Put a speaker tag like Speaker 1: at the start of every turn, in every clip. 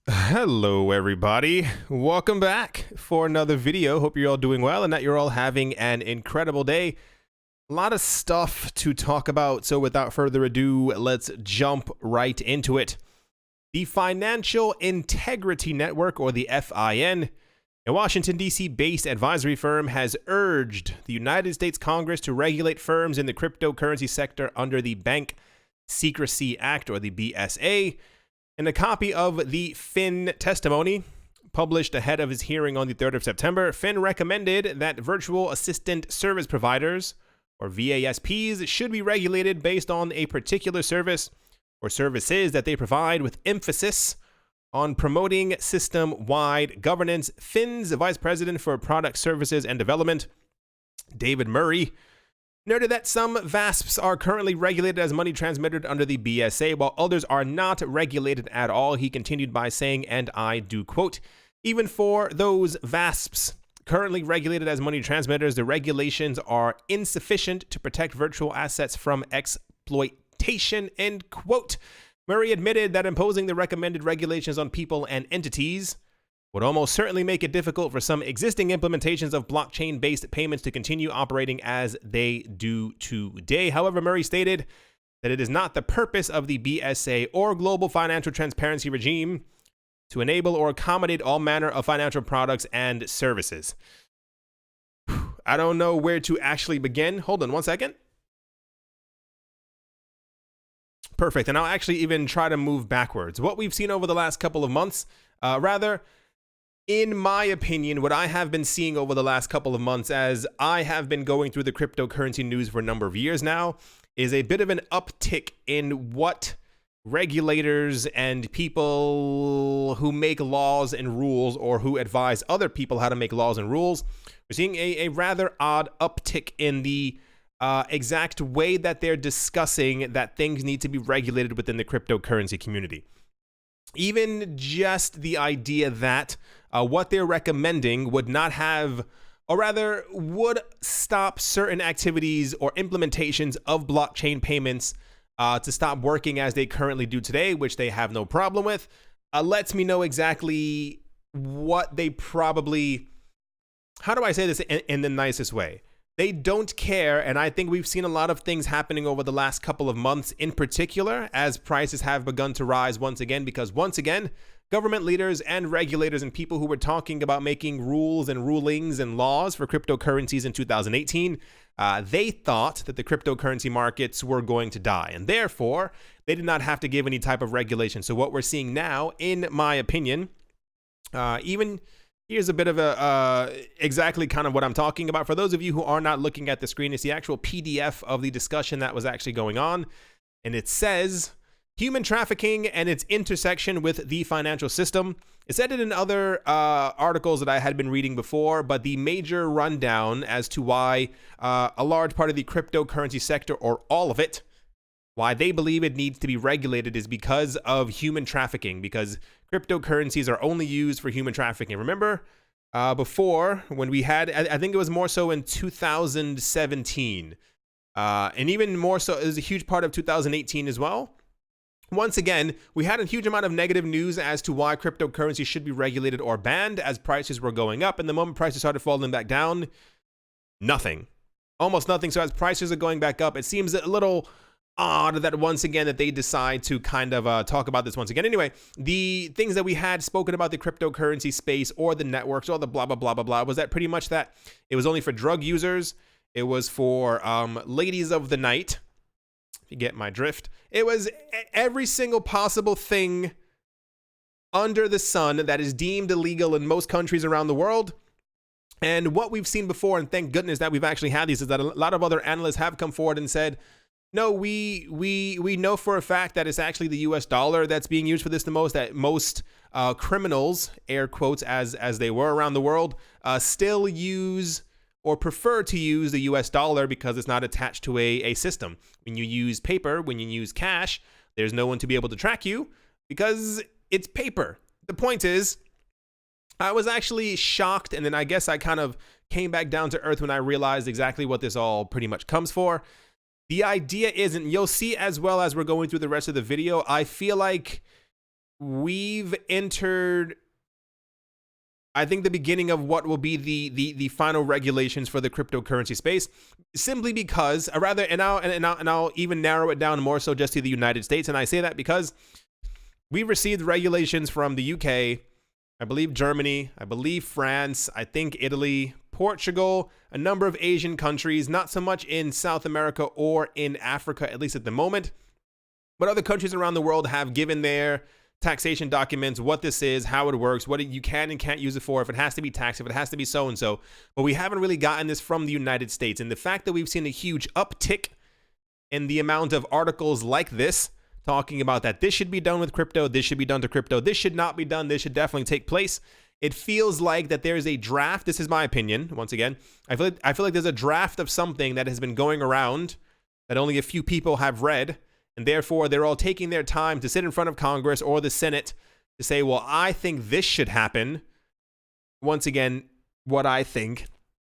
Speaker 1: Hello everybody, welcome back for another video. Hope you're all doing well and that you're all having an incredible day. A lot of stuff to talk about, so without further ado, let's jump right into it. The Financial Integrity Network, or the FIN, a Washington DC based advisory firm, has urged the United States Congress to regulate firms in the cryptocurrency sector under the Bank Secrecy Act, or the BSA. In a copy of the FIN testimony, published ahead of his hearing on the 3rd of September, FIN recommended that virtual assistant service providers, or VASPs, should be regulated based on a particular service or services that they provide, with emphasis on promoting system-wide governance. FIN's Vice President for Product Services and Development, David Murray, noted that some VASPs are currently regulated as money transmitted under the BSA, while others are not regulated at all. He continued by saying, and I do quote, "Even for those VASPs currently regulated as money transmitters, the regulations are insufficient to protect virtual assets from exploitation," end quote. Murray admitted that imposing the recommended regulations on people and entities would almost certainly make it difficult for some existing implementations of blockchain-based payments to continue operating as they do today. However, Murray stated that it is not the purpose of the BSA or global financial transparency regime to enable or accommodate all manner of financial products and services. I don't know where to actually begin. Hold on one second. Perfect. And I'll actually even try to move backwards. What we've seen over the last couple of months, in my opinion, what I have been seeing over the last couple of months, as I have been going through the cryptocurrency news for a number of years now, is a bit of an uptick in what regulators and people who make laws and rules, or who advise other people how to make laws and rules, we're seeing a rather odd uptick in the exact way that they're discussing that things need to be regulated within the cryptocurrency community. Even just the idea that what they're recommending would not have, or rather would stop certain activities or implementations of blockchain payments to stop working as they currently do today, which they have no problem with, lets me know exactly what they probably, how do I say this in the nicest way? They don't care, and I think we've seen a lot of things happening over the last couple of months, in particular, as prices have begun to rise once again, because once again, government leaders and regulators and people who were talking about making rules and rulings and laws for cryptocurrencies in 2018, they thought that the cryptocurrency markets were going to die, and therefore, they did not have to give any type of regulation. So what we're seeing now, in my opinion, here's a bit of exactly kind of what I'm talking about. For those of you who are not looking at the screen, it's the actual PDF of the discussion that was actually going on. And it says, human trafficking and its intersection with the financial system. It said it in other articles that I had been reading before, but the major rundown as to why a large part of the cryptocurrency sector, or all of it, why they believe it needs to be regulated, is because of human trafficking, because cryptocurrencies are only used for human trafficking. Remember before, when we had, I think it was more so in 2017, and even more so, it was a huge part of 2018 as well. Once again, we had a huge amount of negative news as to why cryptocurrency should be regulated or banned, as prices were going up, and the moment prices started falling back down, nothing. Almost nothing. So as prices are going back up, it seems a little odd that once again that they decide to kind of talk about this once again. Anyway, the things that we had spoken about the cryptocurrency space, or the networks, or the blah blah blah blah blah, was that pretty much that it was only for drug users, it was for ladies of the night, if you get my drift. It was every single possible thing under the sun that is deemed illegal in most countries around the world. And what we've seen before, and thank goodness that we've actually had these, is that a lot of other analysts have come forward and said, no, we know for a fact that it's actually the US dollar that's being used for this the most, that most criminals, air quotes, as they were around the world, still use or prefer to use the US dollar because it's not attached to a system. When you use paper, when you use cash, there's no one to be able to track you because it's paper. The point is, I was actually shocked, and then I guess I kind of came back down to earth when I realized exactly what this all pretty much comes for. The idea isn't, you'll see as well as we're going through the rest of the video, I feel like we've entered, I think, the beginning of what will be the final regulations for the cryptocurrency space, simply because, I'll even narrow it down more so just to the United States. And I say that because we received regulations from the UK, I believe Germany, I believe France, I think Italy, Portugal, a number of Asian countries, not so much in South America or in Africa, at least at the moment, but other countries around the world have given their taxation documents, what this is, how it works, what you can and can't use it for, if it has to be taxed, if it has to be so-and-so. But we haven't really gotten this from the United States. And the fact that we've seen a huge uptick in the amount of articles like this, talking about that this should be done with crypto, this should be done to crypto, this should not be done, this should definitely take place. It feels like that there is a draft. This is my opinion. Once again, I feel like there's a draft of something that has been going around that only a few people have read. And therefore, they're all taking their time to sit in front of Congress or the Senate to say, well, I think this should happen. Once again, what I think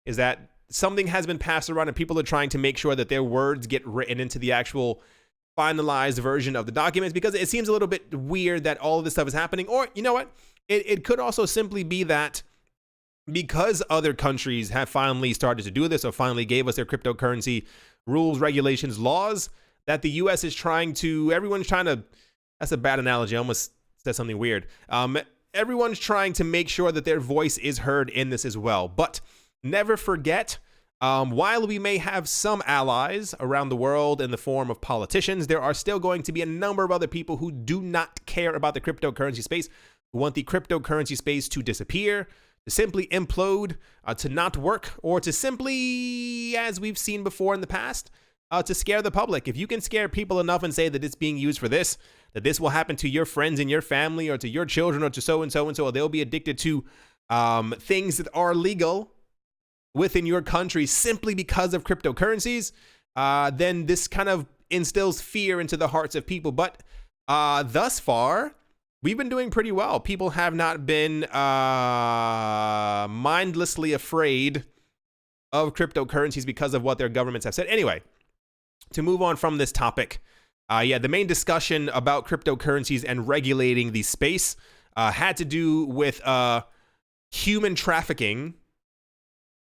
Speaker 1: is that something has been passed around and people are trying to make sure that their words get written into the actual finalized version of the documents, because it seems a little bit weird that all of this stuff is happening. Or, you know what? It could also simply be that because other countries have finally started to do this or finally gave us their cryptocurrency rules, regulations, laws, that the U.S. is everyone's trying to, that's a bad analogy, I almost said something weird. Everyone's trying to make sure that their voice is heard in this as well. But never forget, while we may have some allies around the world in the form of politicians, there are still going to be a number of other people who do not care about the cryptocurrency space, who want the cryptocurrency space to disappear, to simply implode, to not work, or to simply, as we've seen before in the past, to scare the public. If you can scare people enough and say that it's being used for this, that this will happen to your friends and your family or to your children or to so-and-so and so, or they'll be addicted to things that are legal within your country simply because of cryptocurrencies, then this kind of instills fear into the hearts of people. But thus far, we've been doing pretty well. People have not been mindlessly afraid of cryptocurrencies because of what their governments have said. Anyway, to move on from this topic, the main discussion about cryptocurrencies and regulating the space had to do with human trafficking.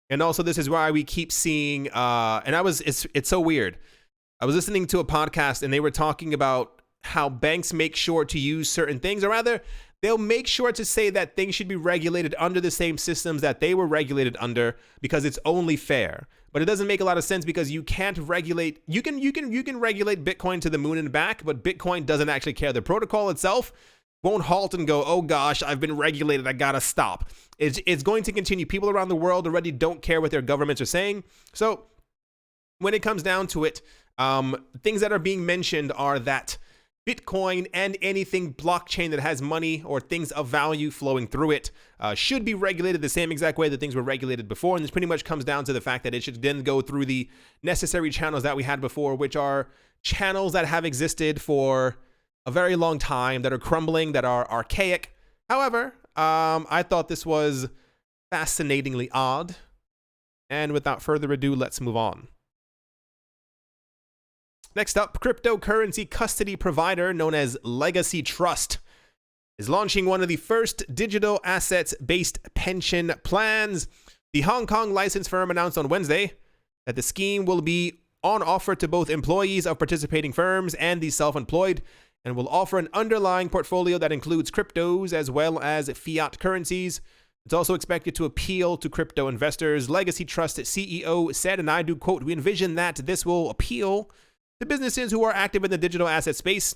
Speaker 1: And also, this is why we keep seeing, it's so weird. I was listening to a podcast and they were talking about how banks make sure to use certain things, or rather, they'll make sure to say that things should be regulated under the same systems that they were regulated under because it's only fair. But it doesn't make a lot of sense because you can't regulate, you can regulate Bitcoin to the moon and back, but Bitcoin doesn't actually care. The protocol itself won't halt and go, oh gosh, I've been regulated, I gotta stop. It's going to continue. People around the world already don't care what their governments are saying. So when it comes down to it, things that are being mentioned are that Bitcoin and anything blockchain that has money or things of value flowing through it should be regulated the same exact way that things were regulated before. And this pretty much comes down to the fact that it should then go through the necessary channels that we had before, which are channels that have existed for a very long time, that are crumbling, that are archaic. However, I thought this was fascinatingly odd. And without further ado, let's move on. Next up, cryptocurrency custody provider known as Legacy Trust is launching one of the first digital assets-based pension plans. The Hong Kong licensed firm announced on Wednesday that the scheme will be on offer to both employees of participating firms and the self-employed, and will offer an underlying portfolio that includes cryptos as well as fiat currencies. It's also expected to appeal to crypto investors. Legacy Trust CEO said, and I do quote, "We envision that this will appeal to businesses who are active in the digital asset space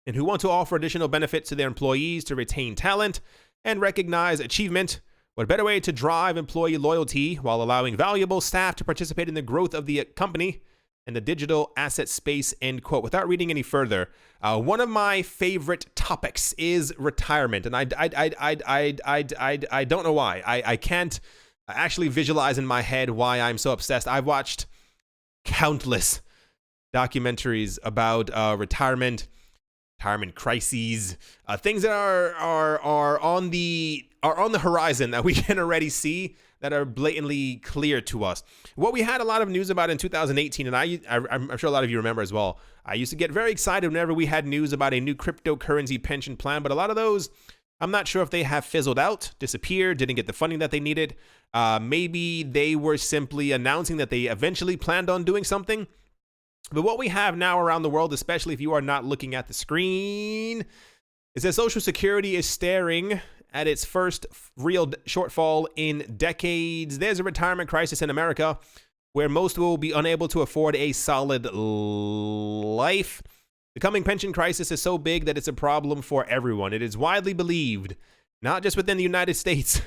Speaker 1: and who want to offer additional benefits to their employees to retain talent and recognize achievement. What better way to drive employee loyalty while allowing valuable staff to participate in the growth of the company and the digital asset space," end quote. Without reading any further, one of my favorite topics is retirement, and I don't know why. I can't actually visualize in my head why I'm so obsessed. I've watched countless documentaries about retirement retirement crises, things that are on the horizon that we can already see that are blatantly clear to us. What we had a lot of news about in 2018, and I'm sure a lot of you remember as well, I used to get very excited whenever we had news about a new cryptocurrency pension plan, but a lot of those, I'm not sure if they have fizzled out, disappeared, didn't get the funding that they needed. Maybe they were simply announcing that they eventually planned on doing something. But what we have now around the world, especially if you are not looking at the screen, is that Social Security is staring at its first real shortfall in decades. There's a retirement crisis in America where most will be unable to afford a solid life. The coming pension crisis is so big that it's a problem for everyone. It is widely believed, not just within the United States,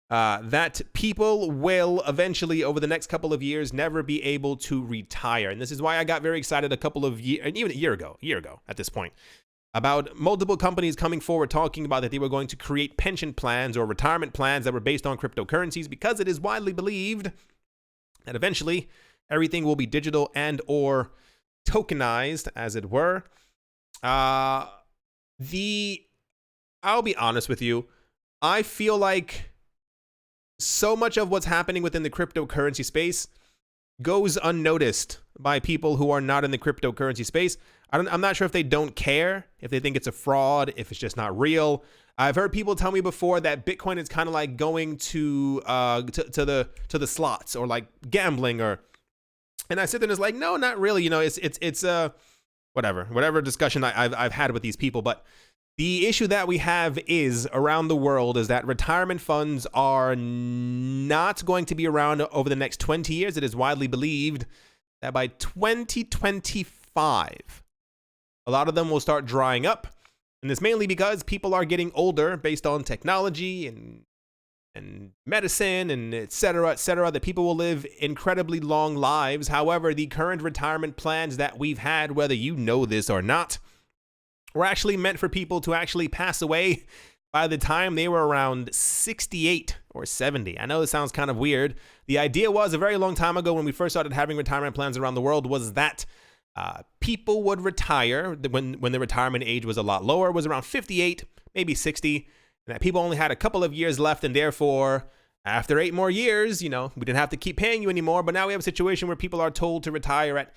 Speaker 1: that people will eventually, over the next couple of years, never be able to retire. And this is why I got very excited a couple of years, even a year ago at this point, about multiple companies coming forward talking about that they were going to create pension plans or retirement plans that were based on cryptocurrencies, because it is widely believed that eventually everything will be digital and or tokenized, as it were. I'll be honest with you, I feel like so much of what's happening within the cryptocurrency space goes unnoticed by people who are not in the cryptocurrency space. I'm not sure if they don't care, if they think it's a fraud, if it's just not real. I've heard people tell me before that Bitcoin is kind of like going to the slots or like gambling, and I sit there and it's like, no, not really. You know, it's whatever discussion I've had with these people. But the issue that we have is around the world is that retirement funds are not going to be around over the next 20 years. It is widely believed that by 2025, a lot of them will start drying up. And it's mainly because people are getting older based on technology and medicine and et cetera, that people will live incredibly long lives. However, the current retirement plans that we've had, whether you know this or not, were actually meant for people to actually pass away by the time they were around 68 or 70. I know this sounds kind of weird. The idea was a very long time ago when we first started having retirement plans around the world was that people would retire when the retirement age was a lot lower, was around 58, maybe 60, and that people only had a couple of years left, and therefore, after 8 more years, we didn't have to keep paying you anymore. But now we have a situation where people are told to retire at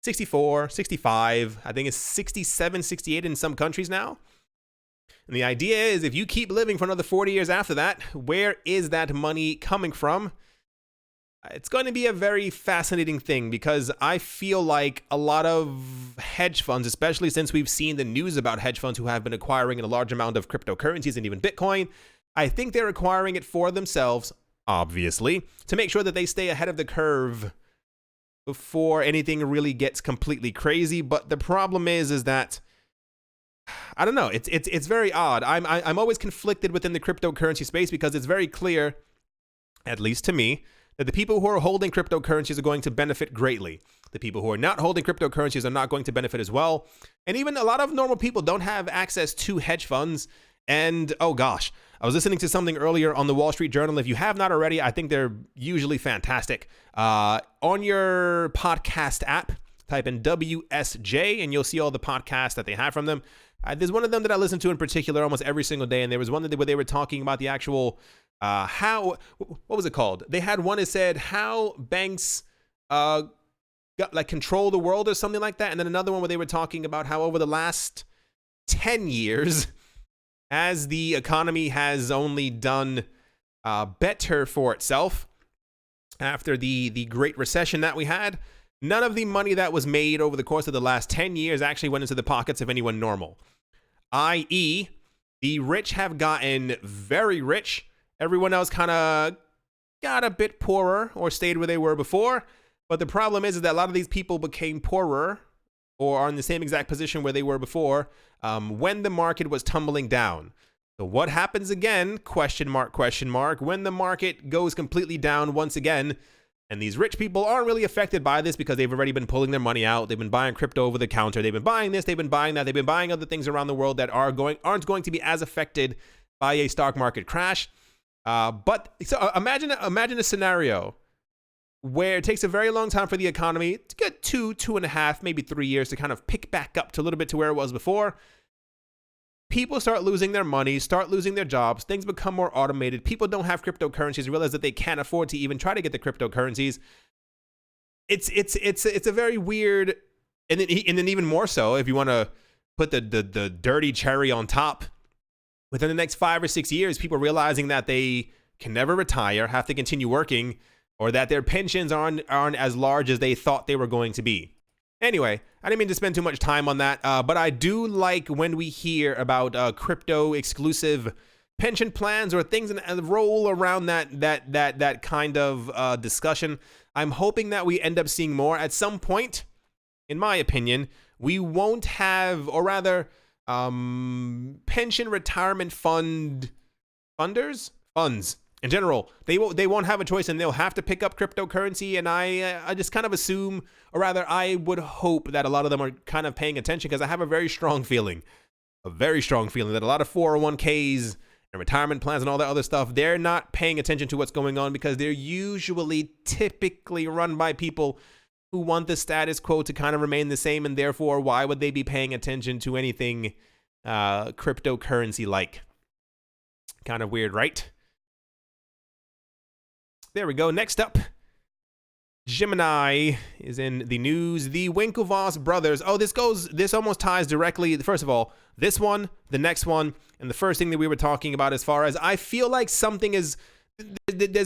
Speaker 1: 64, 65, I think it's 67, 68 in some countries now. And the idea is if you keep living for another 40 years after that, where is that money coming from? It's going to be a very fascinating thing, because I feel like a lot of hedge funds, especially since we've seen the news about hedge funds who have been acquiring a large amount of cryptocurrencies and even Bitcoin, I think they're acquiring it for themselves, obviously, to make sure that they stay ahead of the curve before anything really gets completely crazy. But the problem is that I don't know. It's very odd. I'm always conflicted within the cryptocurrency space, because it's very clear, at least to me, that the people who are holding cryptocurrencies are going to benefit greatly. The people who are not holding cryptocurrencies are not going to benefit as well. And even a lot of normal people don't have access to hedge funds. And oh gosh, I was listening to something earlier on the Wall Street Journal. If you have not already, I think they're usually fantastic. On your podcast app, type in WSJ and you'll see all the podcasts that they have from them. There's one of them that I listen to in particular almost every single day. And there was one where they were talking about the actual what was it called? They had one that said how banks control the world or something like that. And then another one where they were talking about how over the last 10 years, as the economy has only done better for itself after the Great Recession that we had, none of the money that was made over the course of the last 10 years actually went into the pockets of anyone normal. i.e., the rich have gotten very rich. Everyone else kind of got a bit poorer or stayed where they were before. But the problem is that a lot of these people became poorer or are in the same exact position where they were before when the market was tumbling down. So what happens again, question mark, when the market goes completely down once again? And these rich people aren't really affected by this because they've already been pulling their money out. They've been buying crypto over the counter. They've been buying this. They've been buying that. They've been buying other things around the world that aren't going to be as affected by a stock market crash. But so imagine a scenario where it takes a very long time for the economy to get 2.5, maybe 3 years to kind of pick back up to a little bit to where it was before. People start losing their money, start losing their jobs, things become more automated. People don't have cryptocurrencies, realize that they can't afford to even try to get the cryptocurrencies. It's a very weird, and then even more so, if you want to put the dirty cherry on top, within the next 5 or 6 years, people realizing that they can never retire, have to continue working, or that their pensions aren't as large as they thought they were going to be. Anyway, I didn't mean to spend too much time on that, but I do like when we hear about crypto exclusive pension plans or things that roll around that kind of discussion. I'm hoping that we end up seeing more at some point. In my opinion, we won't have, or rather, pension retirement funds in general, they won't have a choice, and they'll have to pick up cryptocurrency. And I just kind of assume, or rather, I would hope that a lot of them are kind of paying attention, because I have a very strong feeling that a lot of 401ks and retirement plans and all that other stuff, they're not paying attention to what's going on, because they're typically run by people who want the status quo to kind of remain the same, and therefore, why would they be paying attention to anything cryptocurrency like? Kind of weird, right? There we go. Next up, Gemini is in the news. The Winklevoss brothers. Oh, this almost ties directly. First of all, this one, the next one, and the first thing that we were talking about, as far as I feel like there's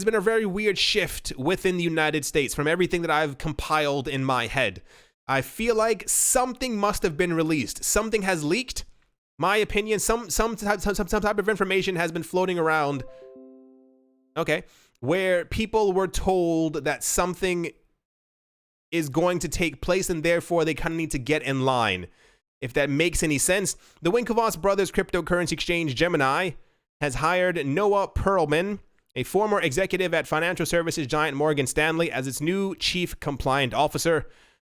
Speaker 1: been a very weird shift within the United States from everything that I've compiled in my head. I feel like something must have been released. Something has leaked. My opinion, some type of information has been floating around. Okay. Where people were told that something is going to take place, and therefore they kind of need to get in line. If that makes any sense. The Winklevoss brothers cryptocurrency exchange Gemini has hired Noah Perlman, a former executive at financial services giant Morgan Stanley, as its new chief compliant officer.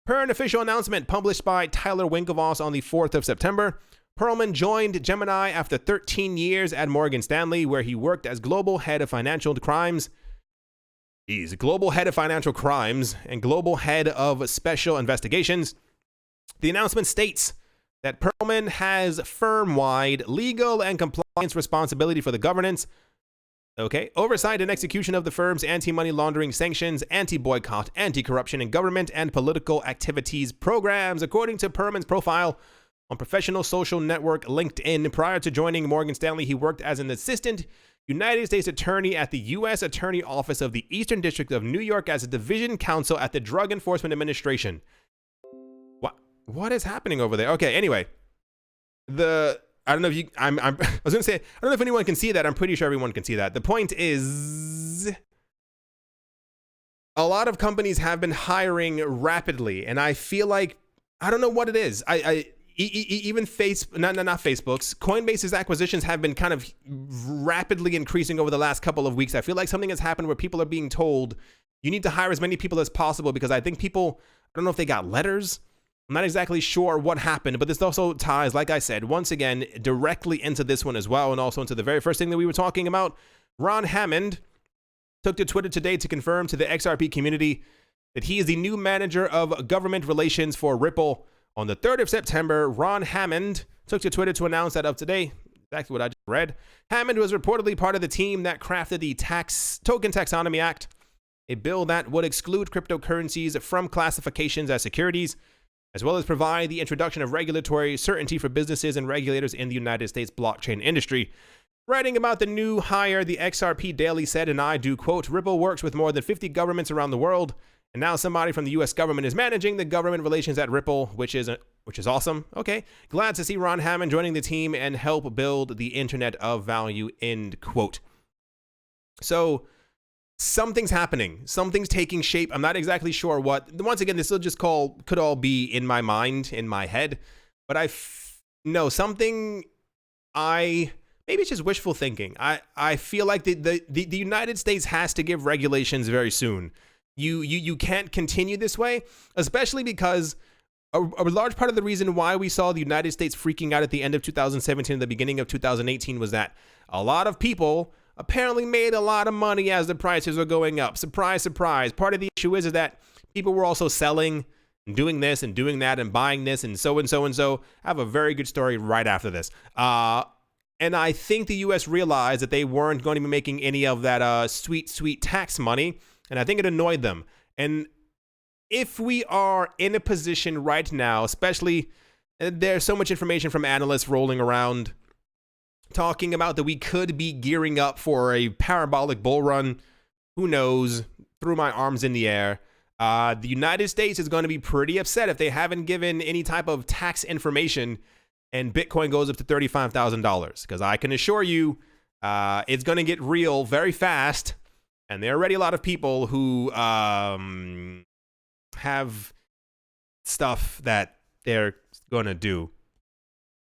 Speaker 1: Per an official announcement published by Tyler Winklevoss on the 4th of September, Perlman joined Gemini after 13 years at Morgan Stanley, where he worked as global head of financial crimes. He's global head of financial crimes and global head of special investigations. The announcement states that Perlman has firm-wide legal and compliance responsibility for the governance, oversight and execution of the firm's anti-money laundering sanctions, anti-boycott, anti-corruption, and government and political activities programs, according to Perlman's profile on professional social network LinkedIn. Prior to joining Morgan Stanley, he worked as an assistant United States attorney at the U.S. Attorney Office of the Eastern District of New York, as a division counsel at the Drug Enforcement Administration. What is happening over there? Okay, anyway, I don't know if you, I was going to say, I don't know if anyone can see that. I'm pretty sure everyone can see that. The point is, a lot of companies have been hiring rapidly, and I feel like, I don't know what it is. Even not Facebook's, Coinbase's acquisitions have been kind of rapidly increasing over the last couple of weeks. I feel like something has happened where people are being told, you need to hire as many people as possible, because I think people, I don't know if they got letters. I'm not exactly sure what happened, but this also ties, like I said, once again, directly into this one as well, and also into the very first thing that we were talking about. Ron Hammond took to Twitter today to confirm to the XRP community that he is the new manager of government relations for Ripple. On the 3rd of September, Ron Hammond took to Twitter to announce that of today, exactly what I just read. Hammond was reportedly part of the team that crafted the Token Taxonomy Act, a bill that would exclude cryptocurrencies from classifications as securities, as well as provide the introduction of regulatory certainty for businesses and regulators in the United States blockchain industry. Writing about the new hire, the XRP Daily said, and I do quote, Ripple works with more than 50 governments around the world, and now somebody from the U.S. government is managing the government relations at Ripple, which is awesome. Okay. Glad to see Ron Hammond joining the team and help build the internet of value, end quote. So something's happening. Something's taking shape. I'm not exactly sure what. Once again, this still just could all be in my mind, in my head. But know something. Maybe it's just wishful thinking. I feel like the United States has to give regulations very soon. You can't continue this way, especially because a large part of the reason why we saw the United States freaking out at the end of 2017 and the beginning of 2018 was that a lot of people apparently made a lot of money as the prices are going up. Surprise, surprise. Part of the issue is that people were also selling and doing this and doing that and buying this and so and so and so. I have a very good story right after this. And I think the U.S. realized that they weren't going to be making any of that sweet, sweet tax money. And I think it annoyed them. And if we are in a position right now, especially there's so much information from analysts rolling around talking about that we could be gearing up for a parabolic bull run. Who knows? Threw my arms in the air. The United States is going to be pretty upset if they haven't given any type of tax information and Bitcoin goes up to $35,000. Because I can assure you it's going to get real very fast. And there are already a lot of people who have stuff that they're going to do.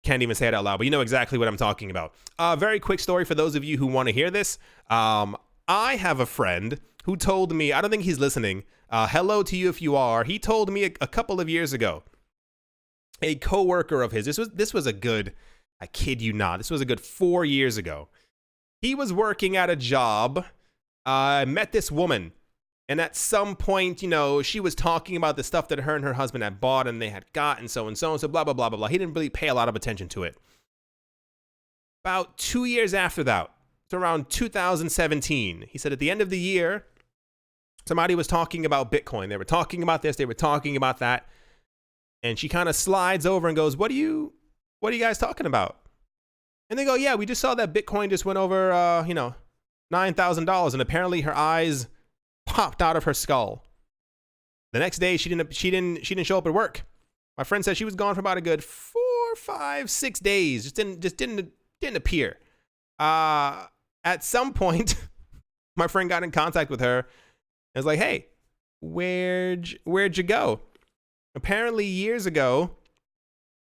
Speaker 1: Can't even say it out loud, but you know exactly what I'm talking about. Very quick story for those of you who want to hear this. I have a friend who told me, I don't think he's listening. Hello to you if you are. He told me a couple of years ago, a coworker of his, this was a good, I kid you not, this was a good 4 years ago. He was working at a job, met this woman. And at some point, you know, she was talking about the stuff that her and her husband had bought and they had got and so blah, blah, blah, blah, blah. He didn't really pay a lot of attention to it. About 2 years after that, it's around 2017, he said at the end of the year, somebody was talking about Bitcoin. They were talking about this, they were talking about that. And she kind of slides over and goes, what are you guys talking about? And they go, yeah, we just saw that Bitcoin just went over, $9,000. And apparently her eyes popped out of her skull. The next day, she didn't show up at work. My friend said she was gone for about a good 4, 5, 6 days. Just didn't appear. At some point, my friend got in contact with her and was like, "Hey, where'd you go?" Apparently, years ago,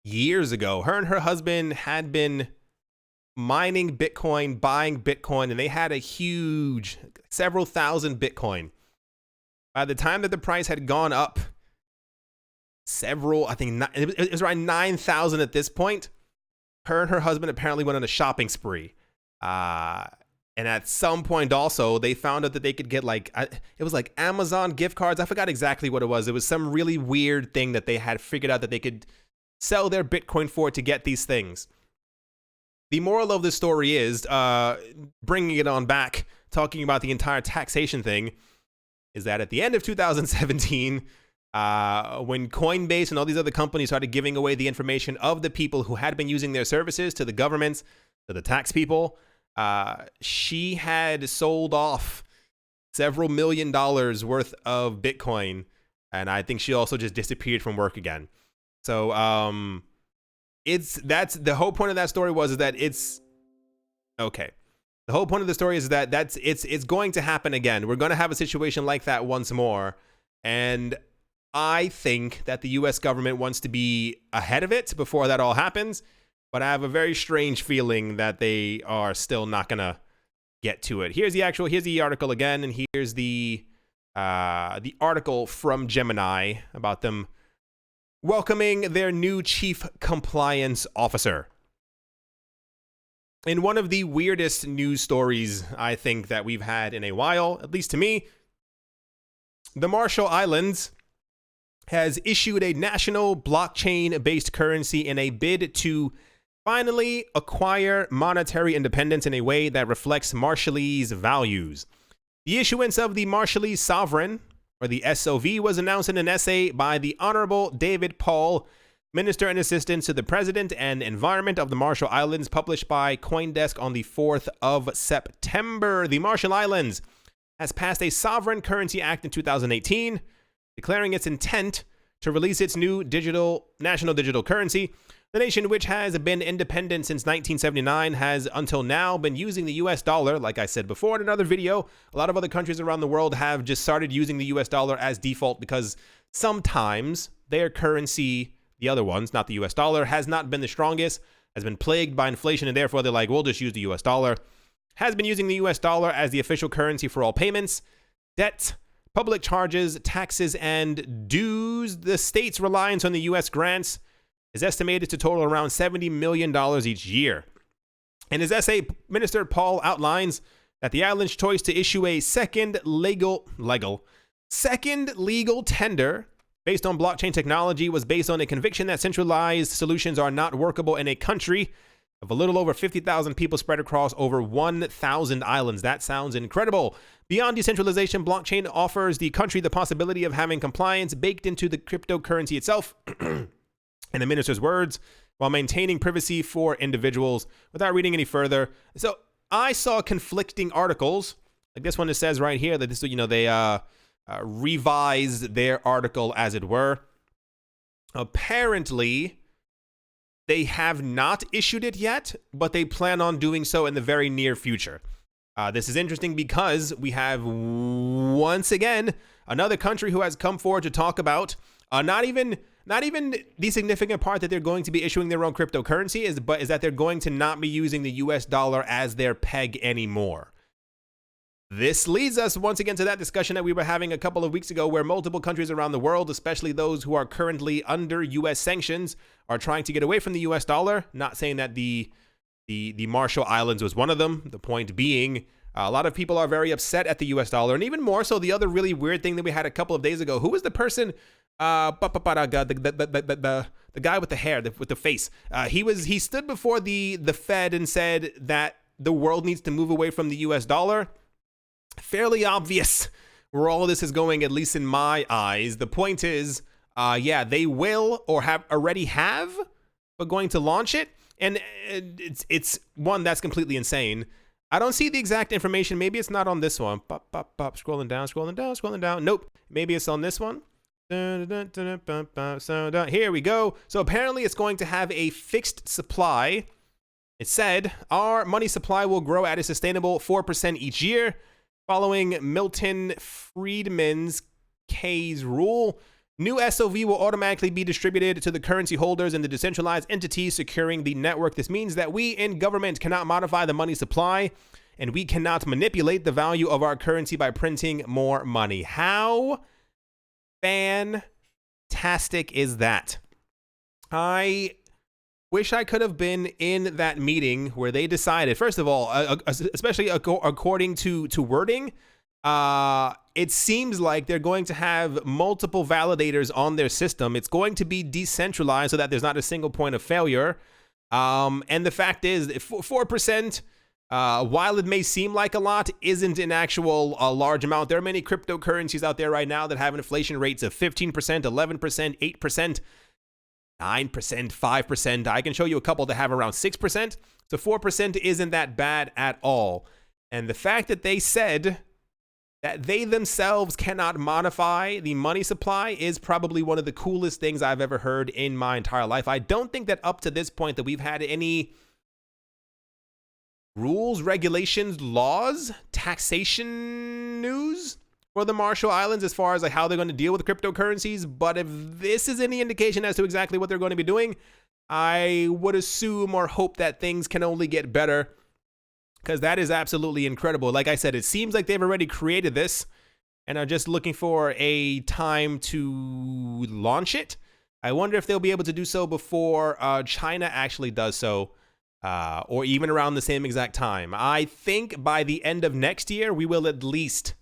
Speaker 1: her and her husband had been mining Bitcoin, buying Bitcoin, and they had a huge, several thousand Bitcoin. By the time that the price had gone up several, I think it was around 9,000 at this point, her and her husband apparently went on a shopping spree. And at some point also, they found out that they could get it was like Amazon gift cards. I forgot exactly what it was. It was some really weird thing that they had figured out that they could sell their Bitcoin for to get these things. The moral of this story is, bringing it on back, talking about the entire taxation thing, is that at the end of 2017, when Coinbase and all these other companies started giving away the information of the people who had been using their services to the governments, to the tax people, she had sold off several $1 million worth of Bitcoin, and I think she also just disappeared from work again. So, that's the whole point of that story is that it's okay. The whole point of the story is that it's going to happen again. We're going to have a situation like that once more. And I think that the US government wants to be ahead of it before that all happens. But I have a very strange feeling that they are still not going to get to it. Here's the article again. And here's the article from Gemini about them welcoming their new chief compliance officer. In one of the weirdest news stories I think that we've had in a while, at least to me, the Marshall Islands has issued a national blockchain-based currency in a bid to finally acquire monetary independence in a way that reflects Marshallese values. The issuance of the Marshallese Sovereign, or the SOV, was announced in an essay by the Honorable David Paul, Minister and Assistant to the President and Environment of the Marshall Islands, published by CoinDesk on the 4th of September. The Marshall Islands has passed a Sovereign Currency Act in 2018, declaring its intent to release its new national digital currency. The nation, which has been independent since 1979, has until now been using the US dollar. Like I said before in another video, a lot of other countries around the world have just started using the US dollar as default because sometimes their currency, the other ones, not the US dollar, has not been the strongest, has been plagued by inflation, and therefore they're like, we'll just use the US dollar. Has been using the US dollar as the official currency for all payments, debt, public charges, taxes, and dues. The state's reliance on the US grants is estimated to total around $70 million each year. In his essay, Minister Paul outlines that the island's choice to issue a second legal tender based on blockchain technology was based on a conviction that centralized solutions are not workable in a country of a little over 50,000 people spread across over 1,000 islands. That sounds incredible. Beyond decentralization, blockchain offers the country the possibility of having compliance baked into the cryptocurrency itself, in the minister's words, while maintaining privacy for individuals. Without reading any further, so I saw conflicting articles. Like this one, it says right here that this, they revised their article, as it were. Apparently, they have not issued it yet, but they plan on doing so in the very near future. This is interesting because we have, once again, another country who has come forward to talk about not even the significant part that they're going to be issuing their own cryptocurrency is that they're going to not be using the US dollar as their peg anymore. This leads us once again to that discussion that we were having a couple of weeks ago, where multiple countries around the world, especially those who are currently under US sanctions, are trying to get away from the US dollar. Not saying that the Marshall Islands was one of them. The point being, a lot of people are very upset at the US dollar, and even more so the other really weird thing that we had a couple of days ago. Who was the person? The guy with the hair, with the face. He stood before the Fed and said that the world needs to move away from the US dollar. Fairly obvious where all of this is going, at least in my eyes. The point is, they will or already have, but going to launch it. And it's one that's completely insane. I don't see the exact information. Maybe it's not on this one. Scrolling down. Nope. Maybe it's on this one. Here we go. So apparently it's going to have a fixed supply. It said, our money supply will grow at a sustainable 4% each year. Following Milton Friedman's K's rule, new SOV will automatically be distributed to the currency holders and the decentralized entities securing the network. This means that we in government cannot modify the money supply, and we cannot manipulate the value of our currency by printing more money. How fantastic is that? I wish I could have been in that meeting where they decided, first of all, especially according to wording, it seems like they're going to have multiple validators on their system. It's going to be decentralized so that there's not a single point of failure. And the fact is, 4%, while it may seem like a lot, isn't an actual large amount. There are many cryptocurrencies out there right now that have inflation rates of 15%, 11%, 8%. 9%, 5%. I can show you a couple that have around 6%. So 4% isn't that bad at all. And the fact that they said that they themselves cannot modify the money supply is probably one of the coolest things I've ever heard in my entire life. I don't think that up to this point that we've had any rules, regulations, laws, taxation news for the Marshall Islands as far as like how they're going to deal with cryptocurrencies. But if this is any indication as to exactly what they're going to be doing, I would assume or hope that things can only get better, because that is absolutely incredible. Like I said, it seems like they've already created this and are just looking for a time to launch it. I wonder if they'll be able to do so before China actually does so, or even around the same exact time. I think by the end of next year, we will at least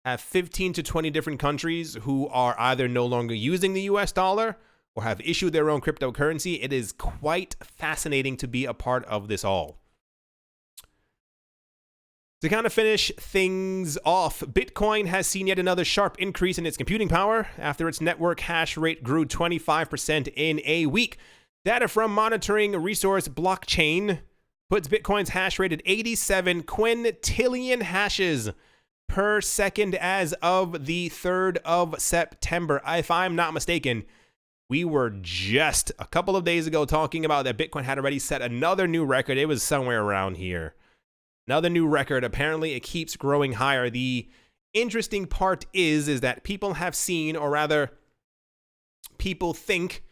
Speaker 1: have 15 to 20 different countries who are either no longer using the US dollar or have issued their own cryptocurrency. It is quite fascinating to be a part of this all. To kind of finish things off, Bitcoin has seen yet another sharp increase in its computing power after its network hash rate grew 25% in a week. Data from monitoring resource blockchain puts Bitcoin's hash rate at 87 quintillion hashes per second as of the 3rd of September. If I'm not mistaken, we were just a couple of days ago talking about that Bitcoin had already set another new record. It was somewhere around here. Another new record. Apparently, it keeps growing higher. The interesting part is that people have seen, or rather, people think,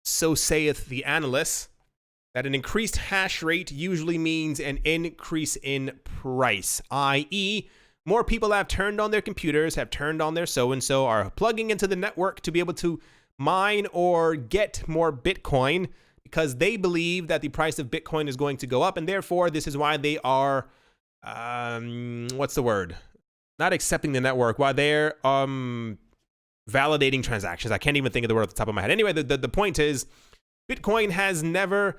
Speaker 1: so saith the analysts, that an increased hash rate usually means an increase in price, i.e., more people have turned on their computers, have turned on their so-and-so, are plugging into the network to be able to mine or get more Bitcoin. because they believe that the price of Bitcoin is going to go up, and therefore this is why they are, what's the word? Not accepting the network, why they're validating transactions. I can't even think of the word off the top of my head. Anyway, the point is, Bitcoin has never,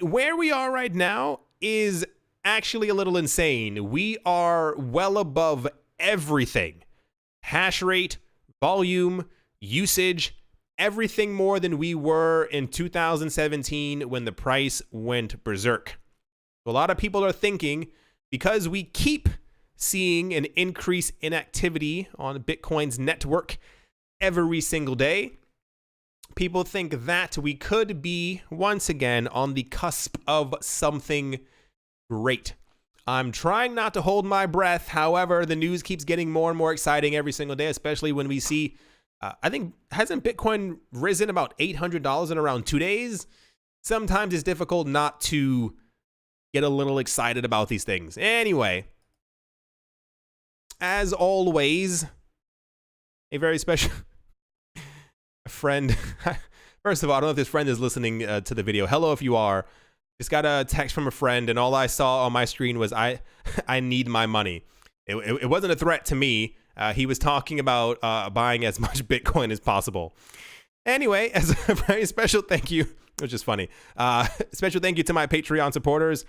Speaker 1: where we are right now is actually a little insane. We are well above everything. Hash rate, volume, usage, everything more than we were in 2017 when the price went berserk. A lot of people are thinking, because we keep seeing an increase in activity on Bitcoin's network every single day, people think that we could be once again on the cusp of something great. I'm trying not to hold my breath. However, the news keeps getting more and more exciting every single day, especially when we see, I think, hasn't Bitcoin risen about $800 in around 2 days? Sometimes it's difficult not to get a little excited about these things. Anyway, as always, a very special friend. First of all, I don't know if this friend is listening to the video. Hello if you are. Just got a text from a friend, and all I saw on my screen was I need my money. It wasn't a threat to me. He was talking about buying as much Bitcoin as possible. Anyway, as a very special thank you, which is funny, special thank you to my Patreon supporters,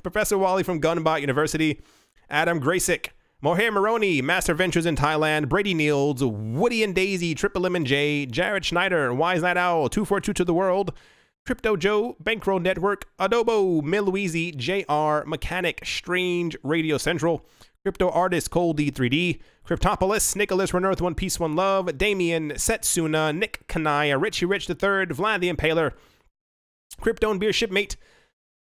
Speaker 1: Professor Wally from Gunbot University, Adam Graysick, Mohair Maroney, Master Ventures in Thailand, Brady Niels, Woody and Daisy, Triple M and J, Jared Schneider, Wise Night Owl, 242 to the World, Crypto Joe, Bankroll Network, Adobo, Milweezy, JR, Mechanic, Strange, Radio Central, Crypto Artist, Cold D3D, Cryptopolis, Nicholas, Run Earth, One Piece, One Love, Damien, Setsuna, Nick Kanaya, Richie Rich III, Vlad the Impaler, Crypto and Beer Shipmate,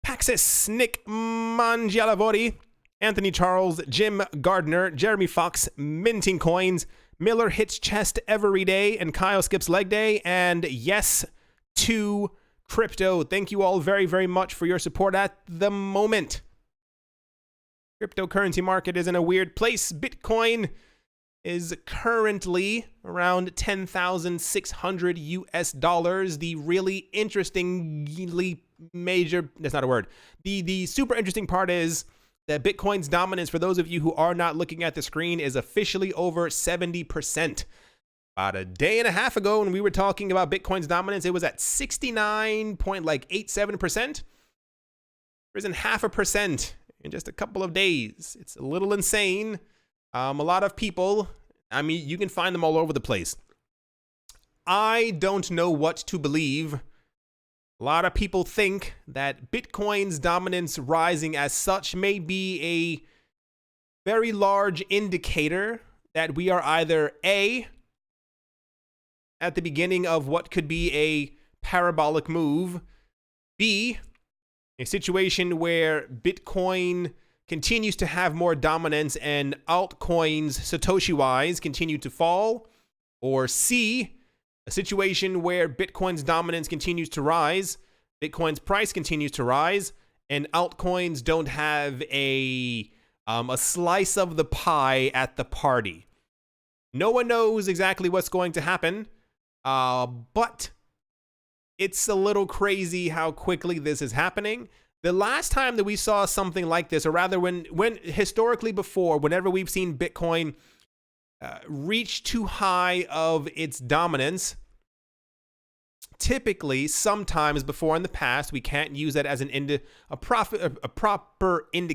Speaker 1: Paxis, Nick Mangialavori, Anthony Charles, Jim Gardner, Jeremy Fox, Minting Coins, Miller hits chest every day, and Kyle skips leg day, and yes to crypto. Thank you all very, very much for your support at the moment. Cryptocurrency market is in a weird place. Bitcoin is currently around 10,600 US dollars. The really interestingly major, that's not a word. The super interesting part is that Bitcoin's dominance, for those of you who are not looking at the screen, is officially over 70%. About a day and a half ago, when we were talking about Bitcoin's dominance, it was at 69.87%. Risen 0.5% in just a couple of days. It's a little insane. A lot of people, I mean, you can find them all over the place. I don't know what to believe. A lot of people think that Bitcoin's dominance rising as such may be a very large indicator that we are either A, at the beginning of what could be a parabolic move, B, a situation where Bitcoin continues to have more dominance and altcoins, Satoshi-wise, continue to fall, or C, a situation where Bitcoin's dominance continues to rise, Bitcoin's price continues to rise, and altcoins don't have a slice of the pie at the party. No one knows exactly what's going to happen, but it's a little crazy how quickly this is happening. The last time that we saw something like this, or rather when historically before, whenever we've seen Bitcoin reach too high of its dominance, typically, sometimes before in the past, we can't use that as a proper indicator